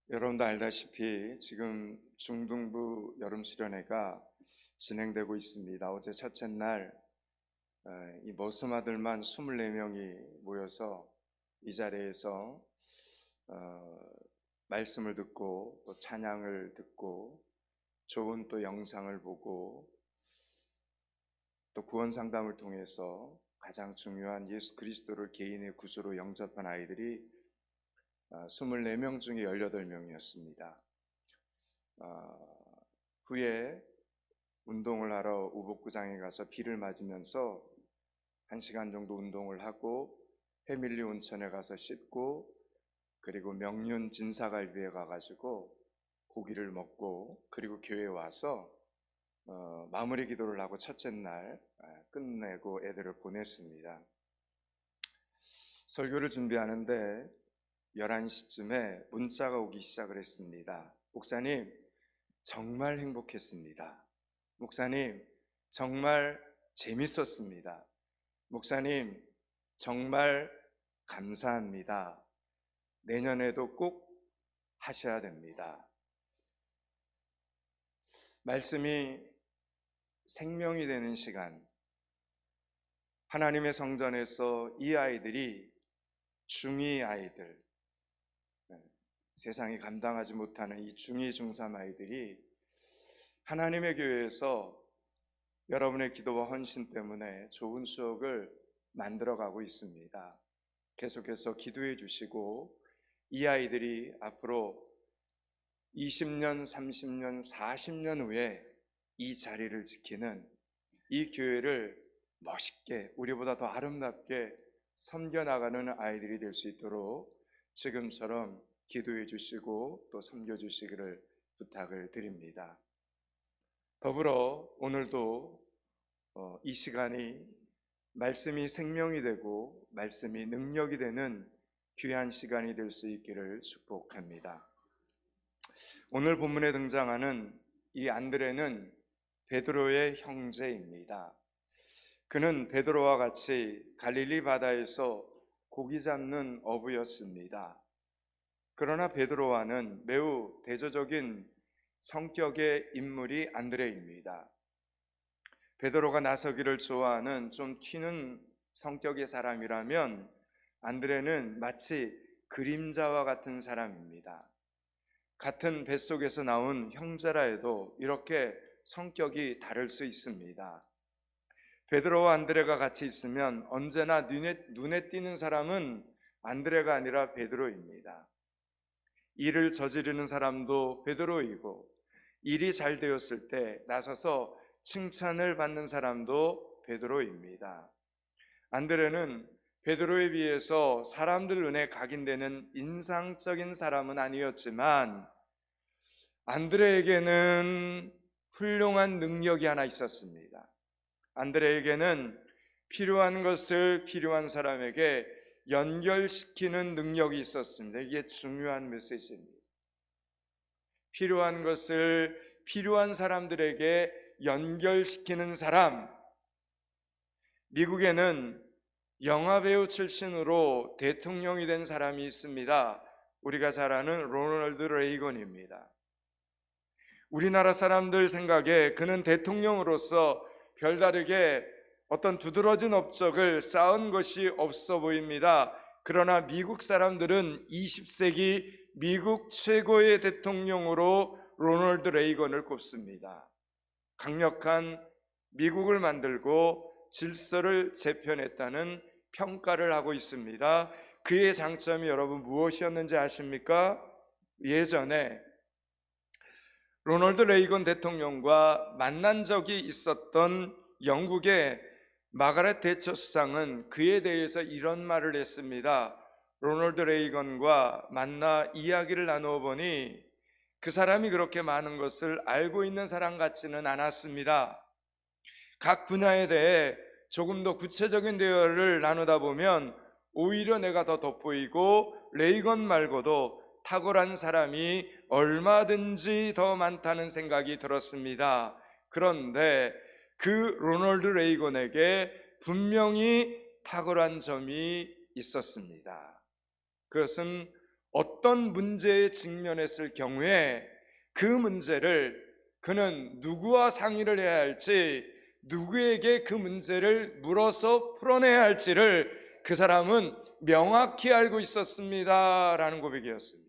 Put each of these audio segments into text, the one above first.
여러분도 알다시피 지금 중등부 여름 수련회가 진행되고 있습니다. 어제 첫째 날 이 머스마들만 24명이 모여서 이 자리에서 말씀을 듣고 또 찬양을 듣고 좋은 또 영상을 보고 또 구원 상담을 통해서 가장 중요한 예수 그리스도를 개인의 구주로 영접한 아이들이 24명 중에 18명이었습니다. 후에 운동을 하러 우복구장에 가서 비를 맞으면서 1시간 정도 운동을 하고 해밀리 온천에 가서 씻고 그리고 명륜 진사갈비에 가가지고 고기를 먹고 그리고 교회에 와서 마무리 기도를 하고 첫째 날 끝내고 애들을 보냈습니다. 설교를 준비하는데 11시쯤에 문자가 오기 시작을 했습니다. 목사님, 정말 행복했습니다. 목사님, 정말 재밌었습니다. 목사님, 정말 감사합니다. 내년에도 꼭 하셔야 됩니다. 말씀이 생명이 되는 시간, 하나님의 성전에서 이 아이들이 중2 아이들, 세상이 감당하지 못하는 이 중2, 중3 아이들이 하나님의 교회에서 여러분의 기도와 헌신 때문에 좋은 추억을 만들어가고 있습니다. 계속해서 기도해 주시고 이 아이들이 앞으로 20년, 30년, 40년 후에 이 자리를 지키는 이 교회를 멋있게 우리보다 더 아름답게 섬겨나가는 아이들이 될 수 있도록 지금처럼 기도해 주시고 또 섬겨주시기를 부탁을 드립니다. 더불어 오늘도 이 시간이 말씀이 생명이 되고 말씀이 능력이 되는 귀한 시간이 될 수 있기를 축복합니다. 오늘 본문에 등장하는 이 안드레는 베드로의 형제입니다. 그는 베드로와 같이 갈릴리 바다에서 고기 잡는 어부였습니다. 그러나 베드로와는 매우 대조적인 성격의 인물이 안드레입니다. 베드로가 나서기를 좋아하는 좀 튀는 성격의 사람이라면 안드레는 마치 그림자와 같은 사람입니다. 같은 뱃속에서 나온 형제라 해도 이렇게 성격이 다를 수 있습니다. 베드로와 안드레가 같이 있으면 언제나 눈에 띄는 사람은 안드레가 아니라 베드로입니다. 일을 저지르는 사람도 베드로이고 일이 잘 되었을 때 나서서 칭찬을 받는 사람도 베드로입니다. 안드레는 베드로에 비해서 사람들 눈에 각인되는 인상적인 사람은 아니었지만 안드레에게는 훌륭한 능력이 하나 있었습니다. 안드레에게는 필요한 것을 필요한 사람에게 연결시키는 능력이 있었습니다. 이게 중요한 메시지입니다. 필요한 것을 필요한 사람들에게 연결시키는 사람. 미국에는 영화배우 출신으로 대통령이 된 사람이 있습니다. 우리가 잘 아는 로널드 레이건입니다. 우리나라 사람들 생각에 그는 대통령으로서 별다르게 어떤 두드러진 업적을 쌓은 것이 없어 보입니다. 그러나 미국 사람들은 20세기 미국 최고의 대통령으로 로널드 레이건을 꼽습니다. 강력한 미국을 만들고 질서를 재편했다는 평가를 하고 있습니다. 그의 장점이 여러분 무엇이었는지 아십니까? 예전에 로널드 레이건 대통령과 만난 적이 있었던 영국의 마가렛 대처 수상은 그에 대해서 이런 말을 했습니다. 로널드 레이건과 만나 이야기를 나누어 보니 그 사람이 그렇게 많은 것을 알고 있는 사람 같지는 않았습니다. 각 분야에 대해 조금 더 구체적인 대화를 나누다 보면 오히려 내가 더 돋보이고 레이건 말고도 탁월한 사람이 얼마든지 더 많다는 생각이 들었습니다. 그런데 그 로널드 레이건에게 분명히 탁월한 점이 있었습니다. 그것은 어떤 문제에 직면했을 경우에 그 문제를 그는 누구와 상의를 해야 할지, 누구에게 그 문제를 물어서 풀어내야 할지를 그 사람은 명확히 알고 있었습니다 라는 고백이었습니다.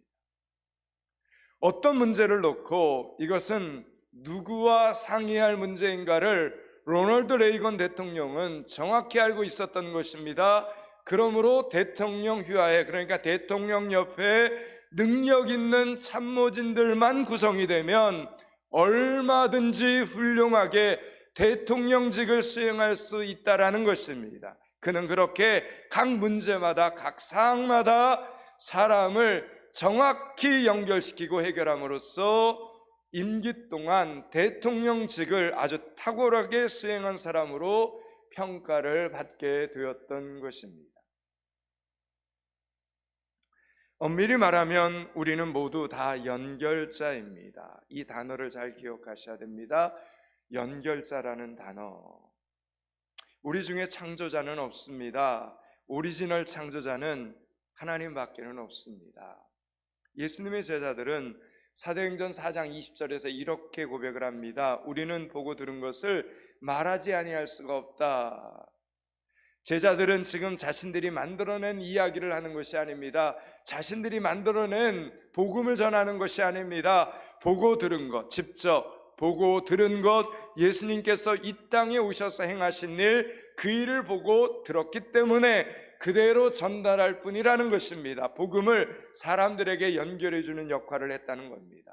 어떤 문제를 놓고 이것은 누구와 상의할 문제인가를 로널드 레이건 대통령은 정확히 알고 있었던 것입니다. 그러므로 대통령 휘하에, 그러니까 대통령 옆에 능력 있는 참모진들만 구성이 되면 얼마든지 훌륭하게 대통령직을 수행할 수 있다라는 것입니다. 그는 그렇게 각 문제마다, 각 사항마다 사람을 정확히 연결시키고 해결함으로써 임기 동안 대통령직을 아주 탁월하게 수행한 사람으로 평가를 받게 되었던 것입니다. 엄밀히 말하면 우리는 모두 다 연결자입니다. 이 단어를 잘 기억하셔야 됩니다. 연결자라는 단어. 우리 중에 창조자는 없습니다. 오리지널 창조자는 하나님밖에는 없습니다. 예수님의 제자들은 사도행전 4장 20절에서 이렇게 고백을 합니다. 우리는 보고 들은 것을 말하지 아니할 수가 없다. 제자들은 지금 자신들이 만들어낸 이야기를 하는 것이 아닙니다. 자신들이 만들어낸 복음을 전하는 것이 아닙니다. 보고 들은 것, 직접 보고 들은 것, 예수님께서 이 땅에 오셔서 행하신 일, 그 일을 보고 들었기 때문에 그대로 전달할 뿐이라는 것입니다. 복음을 사람들에게 연결해 주는 역할을 했다는 겁니다.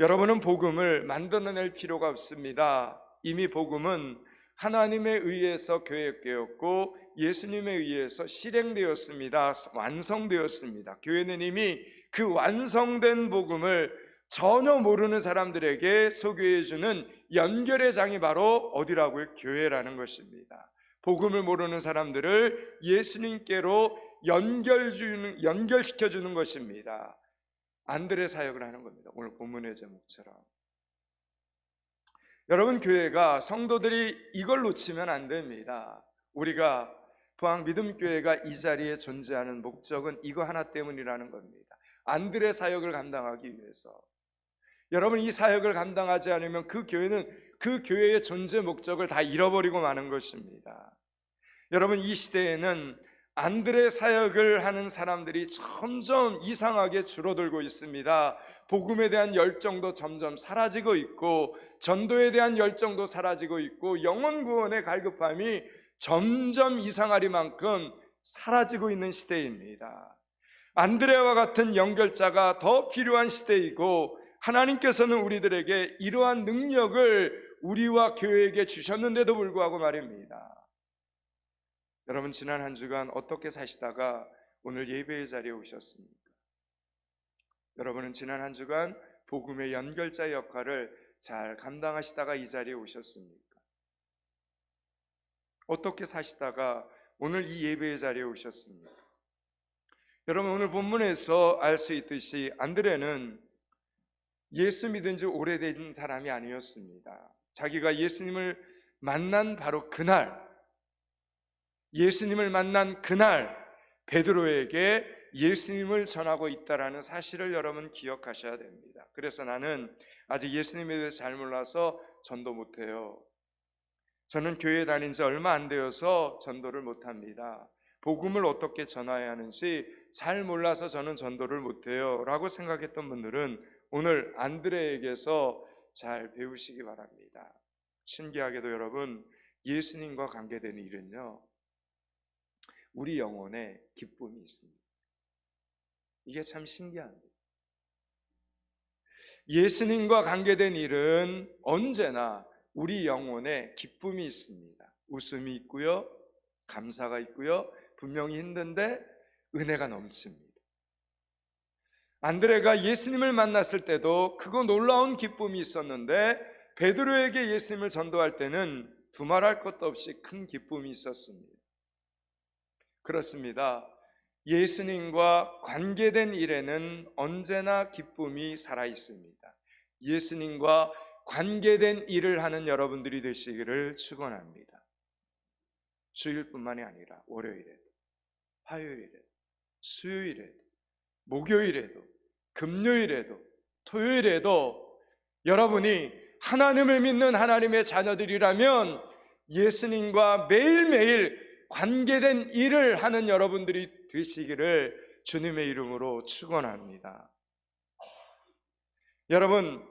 여러분은 복음을 만들어낼 필요가 없습니다. 이미 복음은 하나님에 의해서 계획되었고 예수님에 의해서 실행되었습니다. 완성되었습니다. 교회는 이미 그 완성된 복음을 전혀 모르는 사람들에게 소개해 주는 연결의 장이 바로 어디라고요? 교회라는 것입니다. 복음을 모르는 사람들을 예수님께로 연결시켜 주는 것입니다. 안드레 사역을 하는 겁니다. 오늘 본문의 제목처럼. 여러분, 교회가, 성도들이 이걸 놓치면 안 됩니다. 우리가 포항 믿음교회가 이 자리에 존재하는 목적은 이거 하나 때문이라는 겁니다. 안드레 사역을 감당하기 위해서. 여러분, 이 사역을 감당하지 않으면 그 교회는 그 교회의 존재 목적을 다 잃어버리고 마는 것입니다. 여러분, 이 시대에는 안드레 사역을 하는 사람들이 점점 이상하게 줄어들고 있습니다. 복음에 대한 열정도 점점 사라지고 있고, 전도에 대한 열정도 사라지고 있고, 영혼 구원의 갈급함이 점점 이상하리만큼 사라지고 있는 시대입니다. 안드레와 같은 연결자가 더 필요한 시대이고, 하나님께서는 우리들에게 이러한 능력을 우리와 교회에게 주셨는데도 불구하고 말입니다. 여러분, 지난 한 주간 어떻게 사시다가 오늘 예배의 자리에 오셨습니까? 여러분은 지난 한 주간 복음의 연결자 역할을 잘 감당하시다가 이 자리에 오셨습니까? 어떻게 사시다가 오늘 이 예배의 자리에 오셨습니까? 여러분, 오늘 본문에서 알 수 있듯이 안드레는 예수 믿은 지 오래된 사람이 아니었습니다. 자기가 예수님을 만난 바로 그날, 예수님을 만난 그날 베드로에게 예수님을 전하고 있다는 사실을 여러분 기억하셔야 됩니다. 그래서 나는 아직 예수님에 대해서 잘 몰라서 전도 못해요. 저는 교회 다닌 지 얼마 안 되어서 전도를 못합니다. 복음을 어떻게 전해야 하는지 잘 몰라서 저는 전도를 못해요 라고 생각했던 분들은 오늘 안드레에게서 잘 배우시기 바랍니다. 신기하게도 여러분, 예수님과 관계된 일은요, 우리 영혼에 기쁨이 있습니다. 이게 참 신기합니다. 예수님과 관계된 일은 언제나 우리 영혼에 기쁨이 있습니다. 웃음이 있고요, 감사가 있고요, 분명히 힘든데 은혜가 넘칩니다. 안드레가 예수님을 만났을 때도 그거 놀라운 기쁨이 있었는데, 베드로에게 예수님을 전도할 때는 두말할 것도 없이 큰 기쁨이 있었습니다. 그렇습니다. 예수님과 관계된 일에는 언제나 기쁨이 살아 있습니다. 예수님과 관계된 일을 하는 여러분들이 되시기를 축원합니다. 주일뿐만이 아니라 월요일에도, 화요일에도, 수요일에도, 목요일에도, 금요일에도, 토요일에도 여러분이 하나님을 믿는 하나님의 자녀들이라면 예수님과 매일매일 관계된 일을 하는 여러분들이 되시기를 주님의 이름으로 축원합니다. 여러분,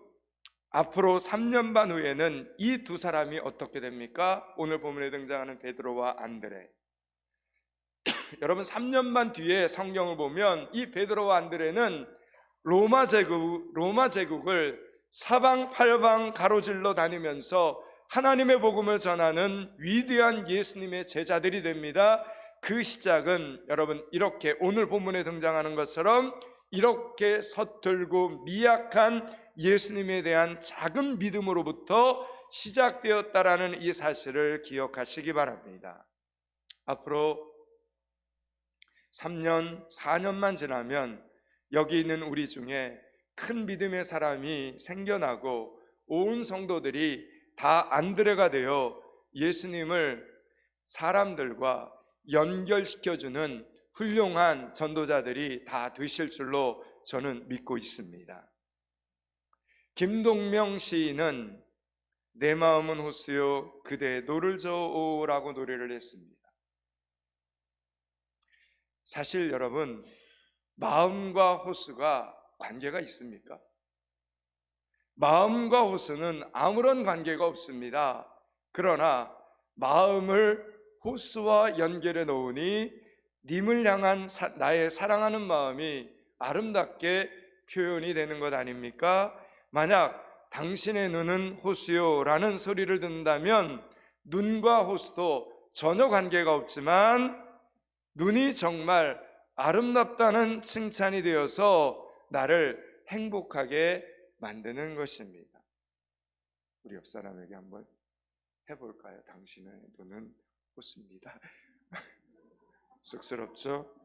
앞으로 3년 반 후에는 이 두 사람이 어떻게 됩니까? 오늘 본문에 등장하는 베드로와 안드레. 여러분, 3년 반 뒤에 성경을 보면 이 베드로와 안드레는 로마 제국을 사방팔방 가로질러 다니면서 하나님의 복음을 전하는 위대한 예수님의 제자들이 됩니다. 그 시작은 여러분 이렇게 오늘 본문에 등장하는 것처럼 이렇게 서툴고 미약한 예수님에 대한 작은 믿음으로부터 시작되었다라는 이 사실을 기억하시기 바랍니다. 앞으로 3년, 4년만 지나면 여기 있는 우리 중에 큰 믿음의 사람이 생겨나고 온 성도들이 다 안드레가 되어 예수님을 사람들과 연결시켜주는 훌륭한 전도자들이 다 되실 줄로 저는 믿고 있습니다. 김동명 시인은 내 마음은 호수요 그대 노를 저오라고 노래를 했습니다. 사실 여러분, 마음과 호수가 관계가 있습니까? 마음과 호수는 아무런 관계가 없습니다. 그러나 마음을 호수와 연결해 놓으니 님을 향한 나의 사랑하는 마음이 아름답게 표현이 되는 것 아닙니까? 만약 당신의 눈은 호수요 라는 소리를 듣는다면 눈과 호수도 전혀 관계가 없지만 눈이 정말 아름답다는 칭찬이 되어서 나를 행복하게 만드는 것입니다. 우리 옆 사람에게 한번 해볼까요? 당신의 눈은 호수입니다. 쑥스럽죠?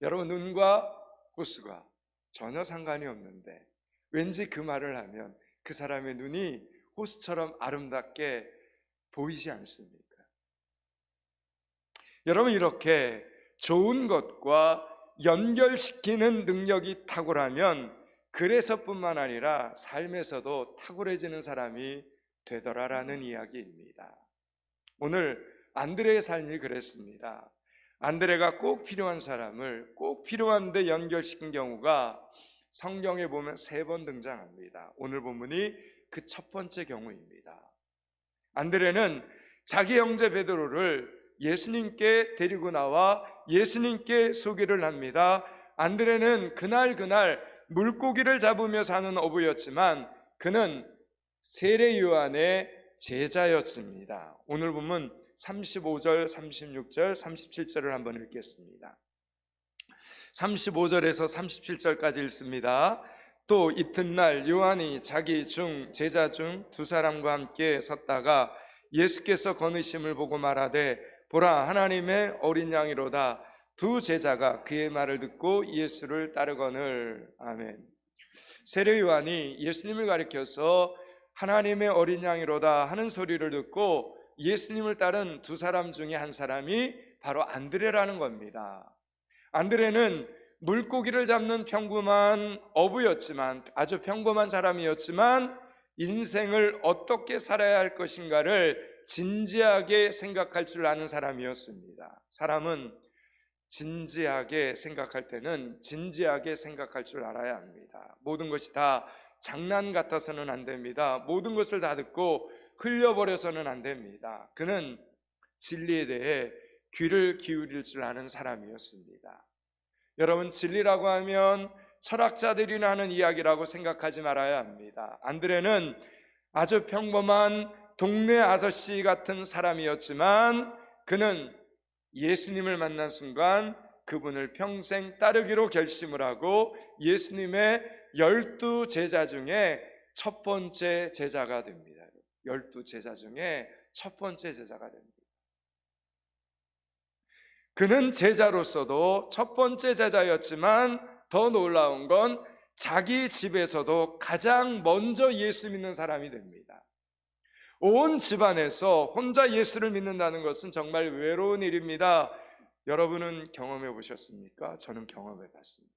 여러분, 눈과 호수가 전혀 상관이 없는데 왠지 그 말을 하면 그 사람의 눈이 호수처럼 아름답게 보이지 않습니까? 여러분, 이렇게 좋은 것과 연결시키는 능력이 탁월하면 그래서뿐만 아니라 삶에서도 탁월해지는 사람이 되더라라는 이야기입니다. 오늘 안드레의 삶이 그랬습니다. 안드레가 꼭 필요한 사람을 꼭 필요한데 연결시킨 경우가 성경에 보면 3번 등장합니다. 오늘 본문이 그 첫 번째 경우입니다. 안드레는 자기 형제 베드로를 예수님께 데리고 나와 예수님께 소개를 합니다. 안드레는 그날 물고기를 잡으며 사는 어부였지만 그는 세례 요한의 제자였습니다. 오늘 보면 35절, 36절, 37절을 한번 읽겠습니다. 35절에서 37절까지 읽습니다. 또 이튿날 요한이 자기 제자 중 2사람과 함께 섰다가 예수께서 거느심을 보고 말하되 보라 하나님의 어린 양이로다. 2 제자가 그의 말을 듣고 예수를 따르거늘. 아멘. 세례 요한이 예수님을 가리켜서 하나님의 어린 양이로다 하는 소리를 듣고 예수님을 따른 2사람 중에 한 사람이 바로 안드레라는 겁니다. 안드레는 물고기를 잡는 평범한 어부였지만, 아주 평범한 사람이었지만 인생을 어떻게 살아야 할 것인가를 진지하게 생각할 줄 아는 사람이었습니다. 사람은 진지하게 생각할 때는 진지하게 생각할 줄 알아야 합니다. 모든 것이 다 장난 같아서는 안 됩니다. 모든 것을 다 듣고 흘려버려서는 안 됩니다. 그는 진리에 대해 귀를 기울일 줄 아는 사람이었습니다. 여러분, 진리라고 하면 철학자들이 하는 이야기라고 생각하지 말아야 합니다. 안드레는 아주 평범한 동네 아저씨 같은 사람이었지만 그는 예수님을 만난 순간 그분을 평생 따르기로 결심을 하고 예수님의 12 제자 중에 첫 번째 제자가 됩니다. 12 제자 중에 첫 번째 제자가 됩니다. 그는 제자로서도 첫 번째 제자였지만 더 놀라운 건 자기 집에서도 가장 먼저 예수 믿는 사람이 됩니다. 온 집안에서 혼자 예수를 믿는다는 것은 정말 외로운 일입니다. 여러분은 경험해 보셨습니까? 저는 경험해 봤습니다.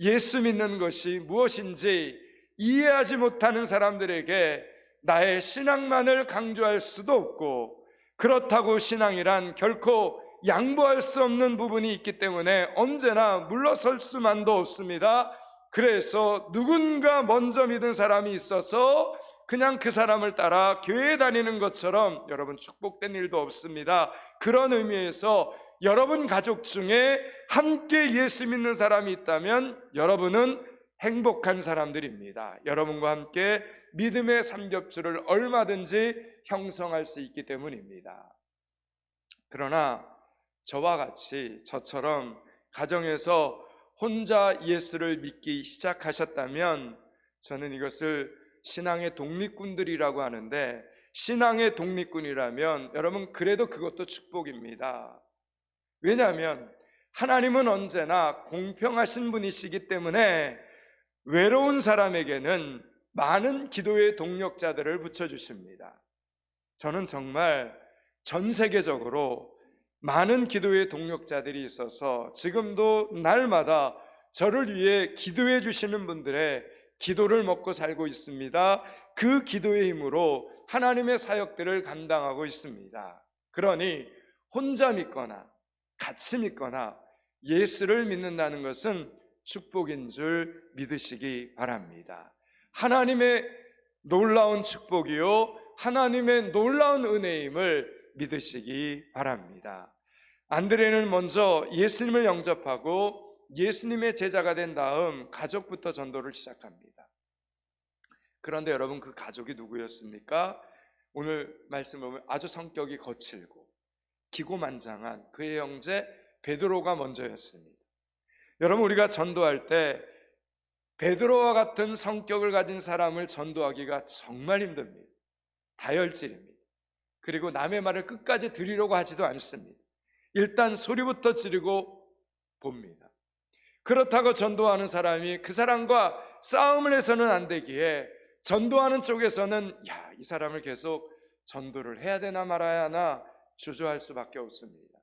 예수 믿는 것이 무엇인지 이해하지 못하는 사람들에게 나의 신앙만을 강조할 수도 없고, 그렇다고 신앙이란 결코 양보할 수 없는 부분이 있기 때문에 언제나 물러설 수만도 없습니다. 그래서 누군가 먼저 믿은 사람이 있어서 그냥 그 사람을 따라 교회에 다니는 것처럼 여러분 축복된 일도 없습니다. 그런 의미에서 여러분 가족 중에 함께 예수 믿는 사람이 있다면 여러분은 행복한 사람들입니다. 여러분과 함께 믿음의 삼겹줄을 얼마든지 형성할 수 있기 때문입니다. 그러나 저와 같이 저처럼 가정에서 혼자 예수를 믿기 시작하셨다면 저는 이것을 신앙의 독립군들이라고 하는데, 신앙의 독립군이라면 여러분 그래도 그것도 축복입니다. 왜냐하면 하나님은 언제나 공평하신 분이시기 때문에 외로운 사람에게는 많은 기도의 동력자들을 붙여주십니다. 저는 정말 전 세계적으로 많은 기도의 동력자들이 있어서 지금도 날마다 저를 위해 기도해 주시는 분들의 기도를 먹고 살고 있습니다. 그 기도의 힘으로 하나님의 사역들을 감당하고 있습니다. 그러니 혼자 믿거나 같이 믿거나 예수를 믿는다는 것은 축복인 줄 믿으시기 바랍니다. 하나님의 놀라운 축복이요 하나님의 놀라운 은혜임을 믿으시기 바랍니다. 안드레는 먼저 예수님을 영접하고 예수님의 제자가 된 다음 가족부터 전도를 시작합니다. 그런데 여러분 그 가족이 누구였습니까? 오늘 말씀을 보면 아주 성격이 거칠고 기고만장한 그의 형제 베드로가 먼저였습니다. 여러분 우리가 전도할 때 베드로와 같은 성격을 가진 사람을 전도하기가 정말 힘듭니다. 다혈질입니다. 그리고 남의 말을 끝까지 들으려고 하지도 않습니다. 일단 소리부터 지르고 봅니다. 그렇다고 전도하는 사람이 그 사람과 싸움을 해서는 안 되기에 전도하는 쪽에서는 이 사람을 계속 전도를 해야 되나 말아야 하나 주저할 수밖에 없습니다.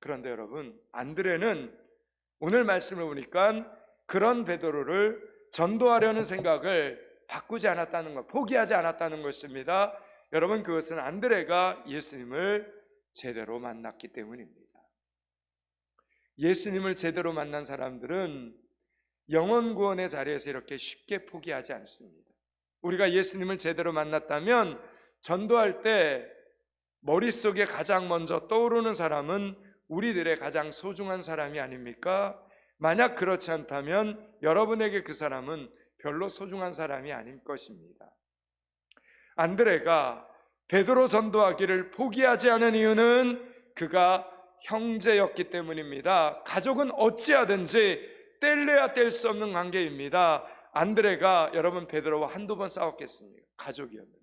그런데 여러분 안드레는 오늘 말씀을 보니까 그런 베드로를 전도하려는 생각을 바꾸지 않았다는 것, 포기하지 않았다는 것입니다. 여러분 그것은 안드레가 예수님을 제대로 만났기 때문입니다. 예수님을 제대로 만난 사람들은 영혼 구원의 자리에서 이렇게 쉽게 포기하지 않습니다. 우리가 예수님을 제대로 만났다면 전도할 때 머릿속에 가장 먼저 떠오르는 사람은 우리들의 가장 소중한 사람이 아닙니까? 만약 그렇지 않다면 여러분에게 그 사람은 별로 소중한 사람이 아닐 것입니다. 안드레가 베드로 전도하기를 포기하지 않은 이유는 그가 형제였기 때문입니다. 가족은 어찌하든지 뗄래야 뗄 수 없는 관계입니다. 안드레가 여러분 베드로와 한두 번 싸웠겠습니까? 가족이었는데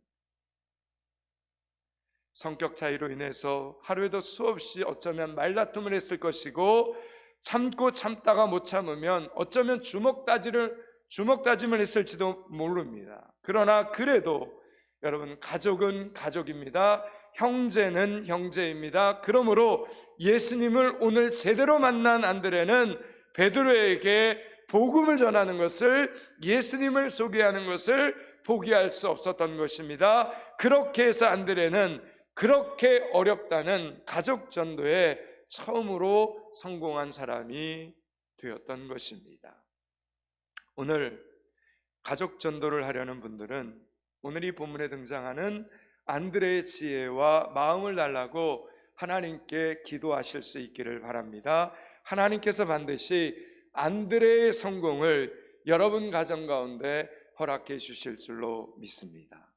성격 차이로 인해서 하루에도 수없이 어쩌면 말다툼을 했을 것이고 참고 참다가 못 참으면 어쩌면 주먹 다짐을 했을지도 모릅니다. 그러나 그래도 여러분 가족은 가족입니다. 형제는 형제입니다. 그러므로 예수님을 오늘 제대로 만난 안드레는 베드로에게 복음을 전하는 것을, 예수님을 소개하는 것을 포기할 수 없었던 것입니다. 그렇게 해서 안드레는 그렇게 어렵다는 가족 전도에 처음으로 성공한 사람이 되었던 것입니다. 오늘 가족 전도를 하려는 분들은 오늘 이 본문에 등장하는 안드레의 지혜와 마음을 달라고 하나님께 기도하실 수 있기를 바랍니다. 하나님께서 반드시 안드레의 성공을 여러분 가정 가운데 허락해 주실 줄로 믿습니다.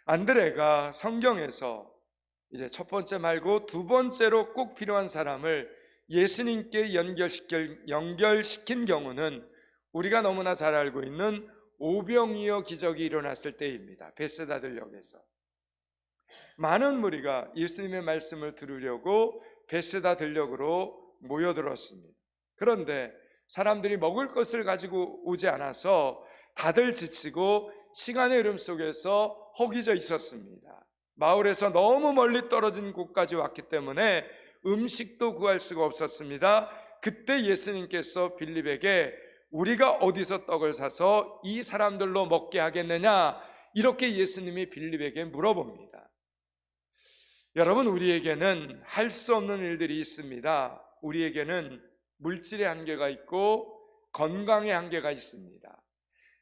안드레가 성경에서 이제 첫 번째 말고 두 번째로 꼭 필요한 사람을 예수님께 연결시킨 경우는 우리가 너무나 잘 알고 있는 오병이어 기적이 일어났을 때입니다. 베세다 들녘에서 많은 무리가 예수님의 말씀을 들으려고 베세다 들녘으로 모여들었습니다. 그런데 사람들이 먹을 것을 가지고 오지 않아서 다들 지치고 시간의 흐름 속에서 허기져 있었습니다. 마을에서 너무 멀리 떨어진 곳까지 왔기 때문에 음식도 구할 수가 없었습니다. 그때 예수님께서 빌립에게 우리가 어디서 떡을 사서 이 사람들로 먹게 하겠느냐, 이렇게 예수님이 빌립에게 물어봅니다. 여러분, 우리에게는 할 수 없는 일들이 있습니다. 우리에게는 물질의 한계가 있고 건강의 한계가 있습니다.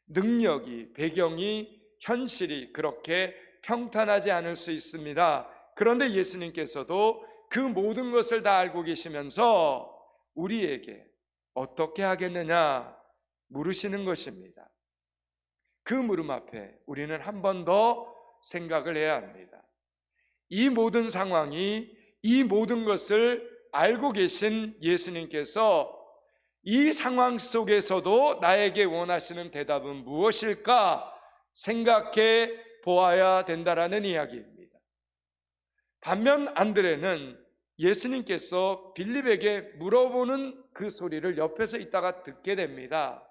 능력이, 배경이, 현실이 그렇게 평탄하지 않을 수 있습니다. 그런데 예수님께서도 그 모든 것을 다 알고 계시면서 우리에게 어떻게 하겠느냐 물으시는 것입니다. 그 물음 앞에 우리는 한 번 더 생각을 해야 합니다. 이 모든 상황이, 이 모든 것을 알고 계신 예수님께서 이 상황 속에서도 나에게 원하시는 대답은 무엇일까 생각해 보아야 된다라는 이야기입니다. 반면 안드레는 예수님께서 빌립에게 물어보는 그 소리를 옆에서 있다가 듣게 됩니다.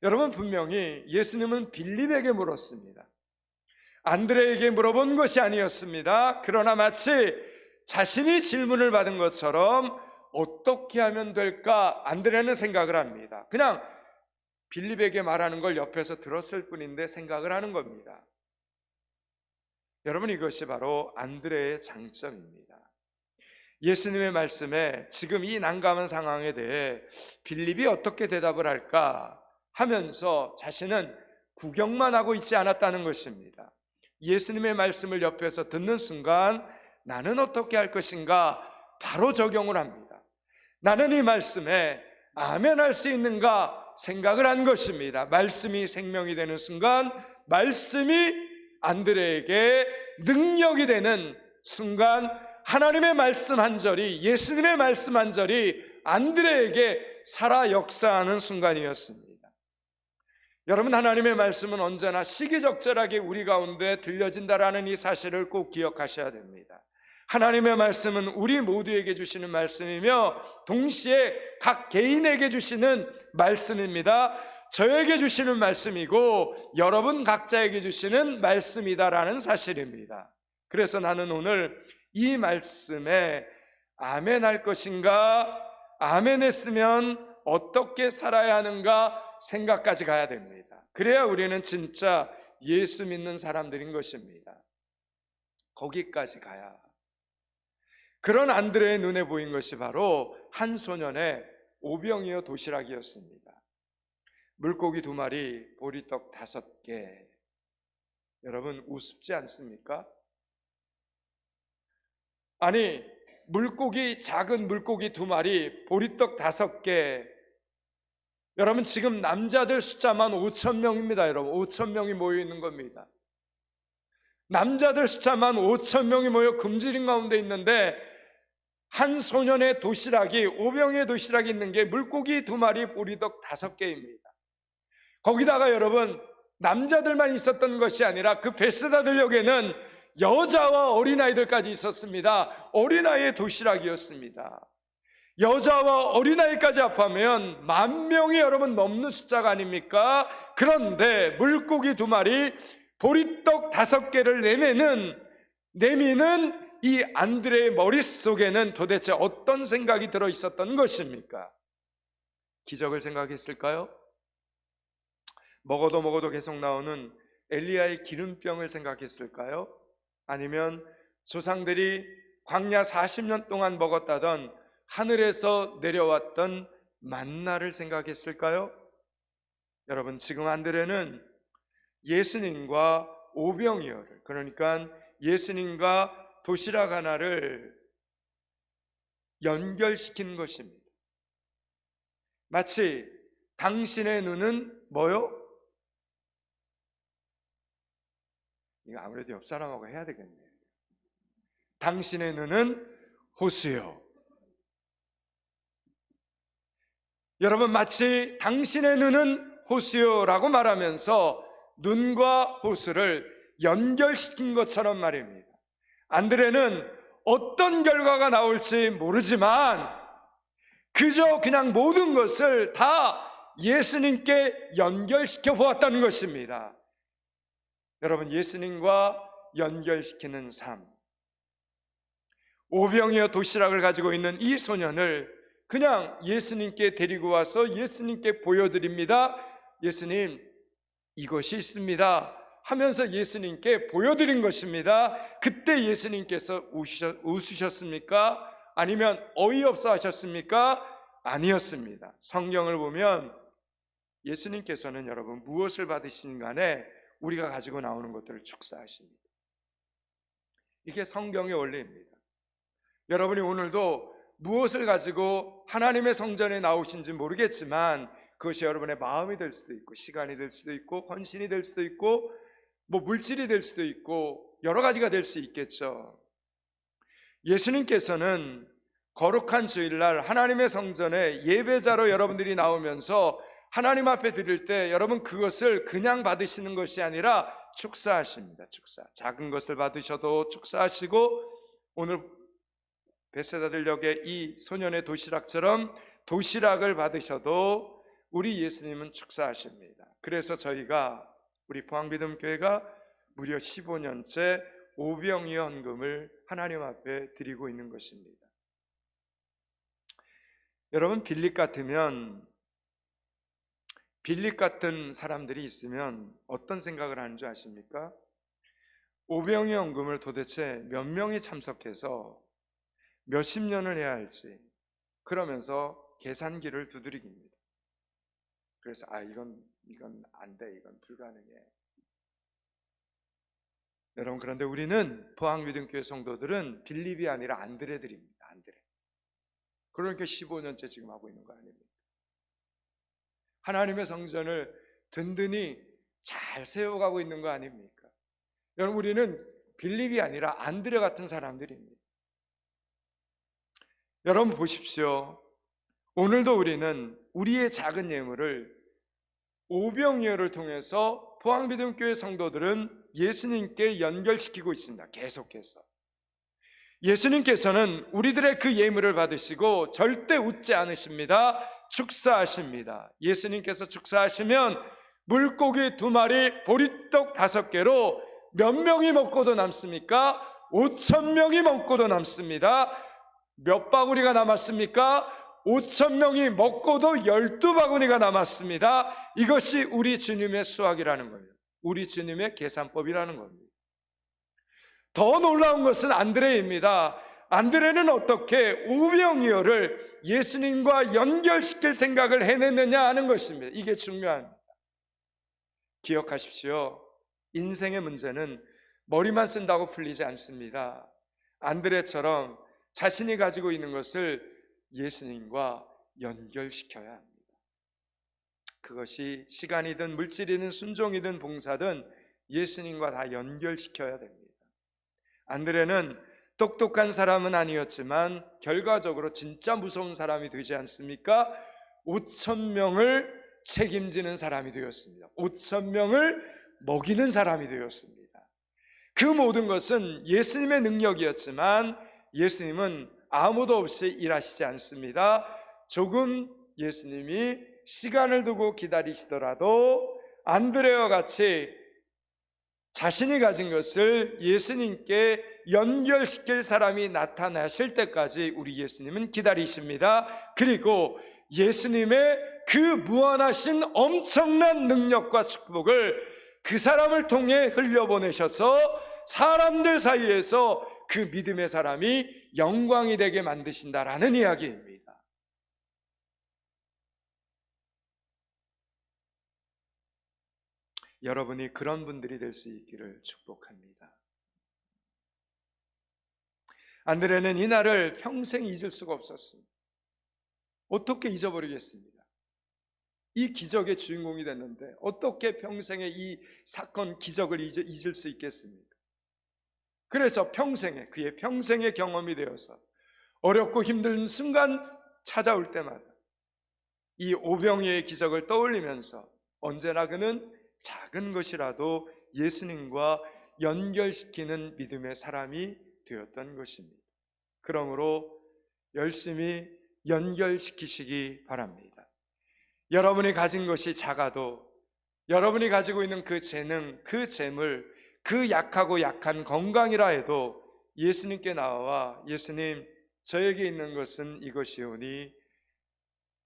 여러분, 분명히 예수님은 빌립에게 물었습니다. 안드레에게 물어본 것이 아니었습니다. 그러나 마치 자신이 질문을 받은 것처럼 어떻게 하면 될까 안드레는 생각을 합니다. 그냥 빌립에게 말하는 걸 옆에서 들었을 뿐인데 생각을 하는 겁니다. 여러분, 이것이 바로 안드레의 장점입니다. 예수님의 말씀에 지금 이 난감한 상황에 대해 빌립이 어떻게 대답을 할까 하면서 자신은 구경만 하고 있지 않았다는 것입니다. 예수님의 말씀을 옆에서 듣는 순간 나는 어떻게 할 것인가 바로 적용을 합니다. 나는 이 말씀에 아멘 할 수 있는가 생각을 한 것입니다. 말씀이 생명이 되는 순간, 말씀이 안드레에게 능력이 되는 순간, 하나님의 말씀 한 절이, 예수님의 말씀 한 절이 안드레에게 살아 역사하는 순간이었습니다. 여러분, 하나님의 말씀은 언제나 시기적절하게 우리 가운데 들려진다라는 이 사실을 꼭 기억하셔야 됩니다. 하나님의 말씀은 우리 모두에게 주시는 말씀이며 동시에 각 개인에게 주시는 말씀입니다. 저에게 주시는 말씀이고 여러분 각자에게 주시는 말씀이다라는 사실입니다. 그래서 나는 오늘 이 말씀에 아멘 할 것인가, 아멘 했으면 어떻게 살아야 하는가 생각까지 가야 됩니다. 그래야 우리는 진짜 예수 믿는 사람들인 것입니다. 거기까지 가야. 그런 안드레의 눈에 보인 것이 바로 한 소년의 오병이어 도시락이었습니다. 물고기 2마리, 보리떡 5개. 여러분, 우습지 않습니까? 아니, 작은 물고기 2마리, 보리떡 5개. 여러분, 지금 남자들 숫자만 5,000명입니다. 여러분, 5,000명이 모여 있는 겁니다. 남자들 숫자만 5,000명이 모여 금지림 가운데 있는데 한 소년의 도시락이, 오병이의 도시락이 있는 게 물고기 2마리, 보리떡 5개입니다. 거기다가 여러분, 남자들만 있었던 것이 아니라 그 베세다들역에는 여자와 어린아이들까지 있었습니다. 어린아이의 도시락이었습니다. 여자와 어린아이까지 합하면 10,000명이 여러분 넘는 숫자가 아닙니까? 그런데 물고기 2마리, 보리떡 5개를 내미는 이 안드레의 머릿속에는 도대체 어떤 생각이 들어 있었던 것입니까? 기적을 생각했을까요? 먹어도 계속 나오는 엘리야의 기름병을 생각했을까요? 아니면 조상들이 광야 40년 동안 먹었다던 하늘에서 내려왔던 만나를 생각했을까요? 여러분, 지금 안드레는 예수님과 오병이어를, 그러니까 예수님과 도시락 하나를 연결시킨 것입니다. 마치 당신의 눈은 뭐요? 이거 아무래도 옆 사람하고 해야 되겠네요. 당신의 눈은 호수요. 여러분, 마치 당신의 눈은 호수요라고 말하면서 눈과 호수를 연결시킨 것처럼 말입니다. 안드레는 어떤 결과가 나올지 모르지만 그저 그냥 모든 것을 다 예수님께 연결시켜 보았다는 것입니다. 여러분, 예수님과 연결시키는 삶. 오병이어 도시락을 가지고 있는 이 소년을 그냥 예수님께 데리고 와서 예수님께 보여드립니다. 예수님, 이것이 있습니다 하면서 예수님께 보여드린 것입니다. 그때 예수님께서 웃으셨습니까? 아니면 어이없어 하셨습니까? 아니었습니다. 성경을 보면 예수님께서는 여러분 무엇을 받으신 간에 우리가 가지고 나오는 것들을 축사하십니다. 이게 성경의 원리입니다. 여러분이 오늘도 무엇을 가지고 하나님의 성전에 나오신지 모르겠지만 그것이 여러분의 마음이 될 수도 있고 시간이 될 수도 있고 헌신이 될 수도 있고 물질이 될 수도 있고 여러 가지가 될 수 있겠죠. 예수님께서는 거룩한 주일날 하나님의 성전에 예배자로 여러분들이 나오면서 하나님 앞에 드릴 때 여러분 그것을 그냥 받으시는 것이 아니라 축사하십니다. 축사. 작은 것을 받으셔도 축사하시고 오늘 베세다들역의 이 소년의 도시락처럼 도시락을 받으셔도 우리 예수님은 축사하십니다. 그래서 저희가 우리 포항비듬교회가 무려 15년째 오병이어 헌금을 하나님 앞에 드리고 있는 것입니다. 여러분 빌립 같은 사람들이 있으면 어떤 생각을 하는 줄 아십니까? 오병이어 헌금을 도대체 몇 명이 참석해서 몇십 년을 해야 할지 그러면서 계산기를 두드립니다. 그래서 이건 안 돼, 이건 불가능해. 여러분 그런데 우리는 포항미등교회 성도들은 빌립이 아니라 안드레들입니다. 안드레. 그러니까 15년째 지금 하고 있는 거 아닙니까? 하나님의 성전을 든든히 잘 세워가고 있는 거 아닙니까? 여러분 우리는 빌립이 아니라 안드레 같은 사람들입니다. 여러분 보십시오. 오늘도 우리는 우리의 작은 예물을 오병이어를 통해서 포항비듬교회 성도들은 예수님께 연결시키고 있습니다. 계속해서 예수님께서는 우리들의 그 예물을 받으시고 절대 웃지 않으십니다. 축사하십니다. 예수님께서 축사하시면 물고기 2마리, 보리떡 5개로 몇 명이 먹고도 남습니까? 5,000명이 먹고도 남습니다. 몇 바구니가 남았습니까? 5,000명이 먹고도 12바구니가 남았습니다. 이것이 우리 주님의 수학이라는 거예요. 우리 주님의 계산법이라는 겁니다. 더 놀라운 것은 안드레입니다. 안드레는 어떻게 오병이어를 예수님과 연결시킬 생각을 해냈느냐 하는 것입니다. 이게 중요합니다. 기억하십시오. 인생의 문제는 머리만 쓴다고 풀리지 않습니다. 안드레처럼 자신이 가지고 있는 것을 예수님과 연결시켜야 합니다. 그것이 시간이든 물질이든 순종이든 봉사든 예수님과 다 연결시켜야 됩니다. 안드레는 똑똑한 사람은 아니었지만 결과적으로 진짜 무서운 사람이 되지 않습니까? 5,000명을 책임지는 사람이 되었습니다. 5,000명을 먹이는 사람이 되었습니다. 그 모든 것은 예수님의 능력이었지만 예수님은 아무도 없이 일하시지 않습니다. 조금 예수님이 시간을 두고 기다리시더라도 안드레와 같이 자신이 가진 것을 예수님께 연결시킬 사람이 나타나실 때까지 우리 예수님은 기다리십니다. 그리고 예수님의 그 무한하신 엄청난 능력과 축복을 그 사람을 통해 흘려보내셔서 사람들 사이에서 그 믿음의 사람이 영광이 되게 만드신다라는 이야기입니다. 여러분이 그런 분들이 될 수 있기를 축복합니다. 안드레는 이날을 평생 잊을 수가 없었습니다. 어떻게 잊어버리겠습니다. 이 기적의 주인공이 됐는데 어떻게 평생에 이 사건 기적을 잊을 수 있겠습니까? 그래서 그의 평생의 경험이 되어서 어렵고 힘든 순간 찾아올 때마다 이 오병이어의 기적을 떠올리면서 언제나 그는 작은 것이라도 예수님과 연결시키는 믿음의 사람이 되었던 것입니다. 그러므로 열심히 연결시키시기 바랍니다. 여러분이 가진 것이 작아도 여러분이 가지고 있는 그 재능, 그 재물, 그 약하고 약한 건강이라 해도 예수님께 나와 예수님, 저에게 있는 것은 이것이오니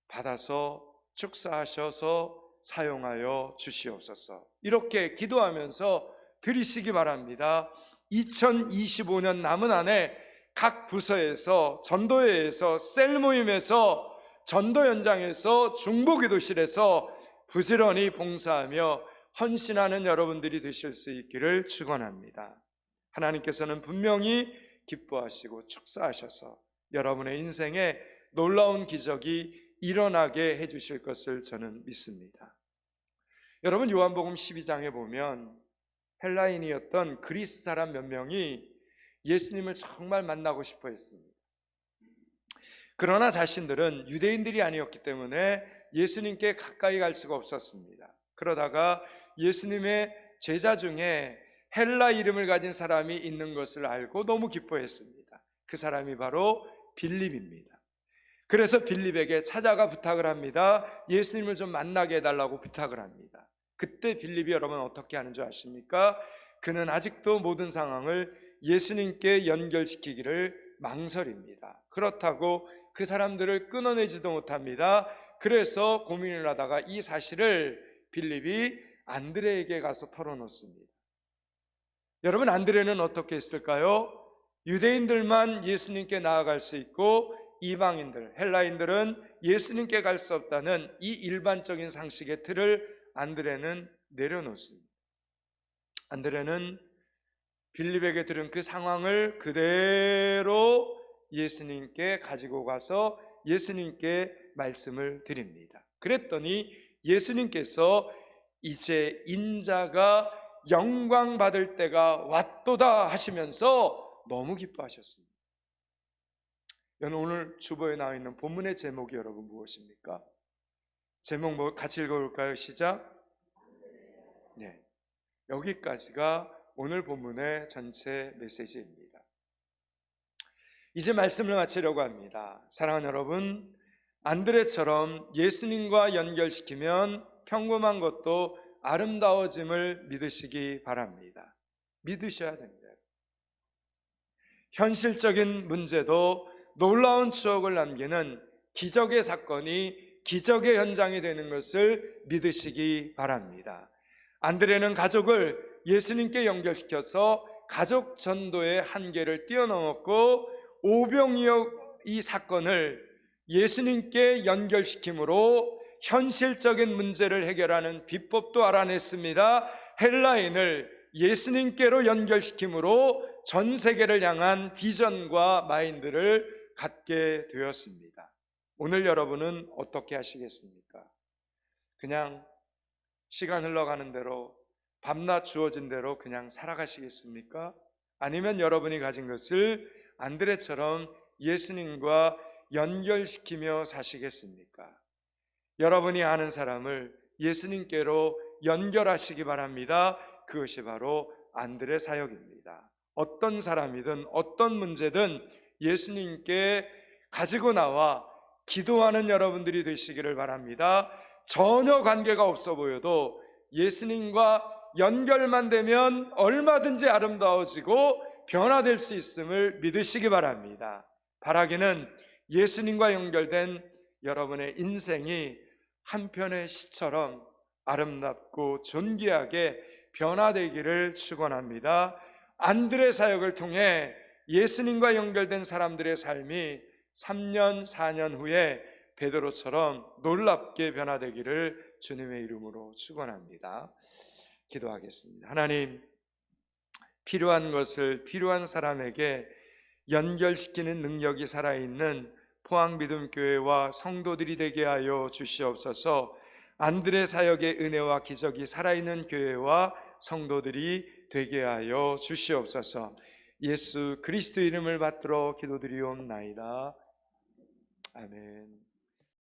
받아서 축사하셔서 사용하여 주시옵소서. 이렇게 기도하면서 드리시기 바랍니다. 2025년 남은 한 해 각 부서에서, 전도회에서, 셀 모임에서, 전도 현장에서, 중보기도실에서 부지런히 봉사하며 헌신하는 여러분들이 되실 수 있기를 축원합니다. 하나님께서는 분명히 기뻐하시고 축사하셔서 여러분의 인생에 놀라운 기적이 일어나게 해주실 것을 저는 믿습니다. 여러분, 요한복음 12장에 보면 헬라인이었던 그리스 사람 몇 명이 예수님을 정말 만나고 싶어 했습니다. 그러나 자신들은 유대인들이 아니었기 때문에 예수님께 가까이 갈 수가 없었습니다. 그러다가 예수님의 제자 중에 헬라 이름을 가진 사람이 있는 것을 알고 너무 기뻐했습니다. 그 사람이 바로 빌립입니다. 그래서 빌립에게 찾아가 부탁을 합니다. 예수님을 좀 만나게 해달라고 부탁을 합니다. 그때 빌립이 여러분 어떻게 하는 줄 아십니까? 그는 아직도 모든 상황을 예수님께 연결시키기를 망설입니다. 그렇다고 그 사람들을 끊어내지도 못합니다. 그래서 고민을 하다가 이 사실을 빌립이 안드레에게 가서 털어놓습니다. 여러분, 안드레는 어떻게 했을까요? 유대인들만 예수님께 나아갈 수 있고 이방인들, 헬라인들은 예수님께 갈 수 없다는 이 일반적인 상식의 틀을 안드레는 내려놓습니다. 안드레는 빌립에게 들은 그 상황을 그대로 예수님께 가지고 가서 예수님께 말씀을 드립니다. 그랬더니 예수님께서 이제 인자가 영광 받을 때가 왔도다 하시면서 너무 기뻐하셨습니다. 여러분, 오늘 주보에 나와 있는 본문의 제목이 여러분 무엇입니까? 제목 같이 읽어볼까요? 시작. 네, 여기까지가 오늘 본문의 전체 메시지입니다. 이제 말씀을 마치려고 합니다. 사랑하는 여러분, 안드레처럼 예수님과 연결시키면 평범한 것도 아름다워짐을 믿으시기 바랍니다. 믿으셔야 됩니다. 현실적인 문제도 놀라운 추억을 남기는 기적의 사건이 기적의 현장이 되는 것을 믿으시기 바랍니다. 안드레는 가족을 예수님께 연결시켜서 가족 전도의 한계를 뛰어넘었고 오병이어 이 사건을 예수님께 연결시킴으로 현실적인 문제를 해결하는 비법도 알아냈습니다. 헬라인을 예수님께로 연결시킴으로 전 세계를 향한 비전과 마인드를 갖게 되었습니다. 오늘 여러분은 어떻게 하시겠습니까? 그냥 시간 흘러가는 대로 밤낮 주어진 대로 그냥 살아가시겠습니까? 아니면 여러분이 가진 것을 안드레처럼 예수님과 연결시키며 사시겠습니까? 여러분이 아는 사람을 예수님께로 연결하시기 바랍니다. 그것이 바로 안드레 사역입니다. 어떤 사람이든 어떤 문제든 예수님께 가지고 나와 기도하는 여러분들이 되시기를 바랍니다. 전혀 관계가 없어 보여도 예수님과 연결만 되면 얼마든지 아름다워지고 변화될 수 있음을 믿으시기 바랍니다. 바라기는 예수님과 연결된 여러분의 인생이 한편의 시처럼 아름답고 존귀하게 변화되기를 축원합니다. 안드레 사역을 통해 예수님과 연결된 사람들의 삶이 3년, 4년 후에 베드로처럼 놀랍게 변화되기를 주님의 이름으로 축원합니다. 기도하겠습니다. 하나님, 필요한 것을 필요한 사람에게 연결시키는 능력이 살아있는 포항믿음교회와 성도들이 되게 하여 주시옵소서. 안드레 사역의 은혜와 기적이 살아있는 교회와 성도들이 되게 하여 주시옵소서. 예수 그리스도 이름을 받들어 기도드리옵나이다. 아멘.